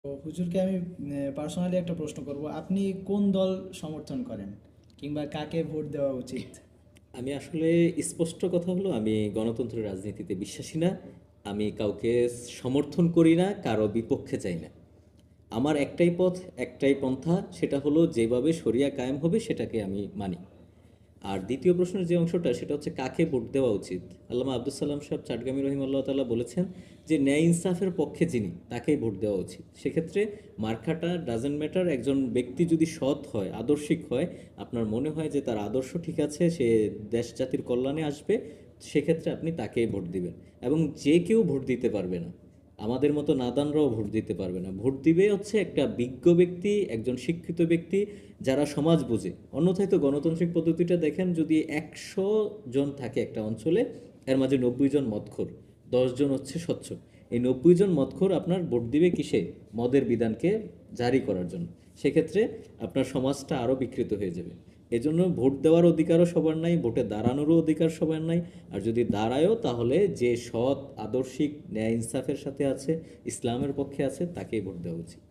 তো হুজুরকে আমি পার্সোনালি একটা প্রশ্ন করব, আপনি কোন দল সমর্থন করেন কিংবা কাকে ভোট দেওয়া উচিত? আমি আসলে স্পষ্ট কথা হলো, আমি গণতন্ত্রের রাজনীতিতে বিশ্বাসী না। আমি কাউকে সমর্থন করি না, কারো বিপক্ষে চাই না। আমার একটাই পথ, একটাই পন্থা, সেটা হলো যেভাবে শরিয়া কায়েম হবে সেটাকে আমি মানি। আর দ্বিতীয় প্রশ্নের যে অংশটা, সেটা হচ্ছে কাকে ভোট দেওয়া উচিত। আল্লামা আব্দুল সালাম সাহেব চাটগামী রহিমাল্লাহ তাআলা বলেছেন যে ন্যায় ইনসাফের পক্ষে যিনি, তাকেই ভোট দেওয়া উচিত। সেক্ষেত্রে মার্কাটা ডাজেন্ট ম্যাটার। একজন ব্যক্তি যদি সৎ হয়, আদর্শিক হয়, আপনার মনে হয় যে তার আদর্শ ঠিক আছে, সে দেশ জাতির কল্যাণে আসবে, সেক্ষেত্রে আপনি তাকেই ভোট দিবেন। এবং যে কেউ ভোট দিতে পারবে না, আমাদের মতো নাদানরাও ভোট দিতে পারবে না। ভোট দিবে হচ্ছে একটা বিজ্ঞ ব্যক্তি, একজন শিক্ষিত ব্যক্তি, যারা সমাজ বোঝে। অন্যথায় তো গণতান্ত্রিক পদ্ধতিটা দেখেন, যদি 100 জন থাকে একটা অঞ্চলে, এর মাঝে 90 জন মদখোর, 10 জন হচ্ছে স্বচ্ছ। এই 90 জন মদখোর আপনার ভোট দিবে কিসে? মদের বিধানকে জারি করার জন্য। সেক্ষেত্রে আপনার সমাজটা আরও বিকৃত হয়ে যাবে। এজন্য ভোট দেওয়ার অধিকারও সবার নাই, ভোটে দাঁড়ানোরও অধিকার সবার নাই। আর যদি দাঁড়ায়ও, তাহলে যে সৎ, আদর্শিক, ন্যায় ইনসাফের সাথে আছে, ইসলামের পক্ষে আছে, তাকেই ভোট দেওয়া উচিত।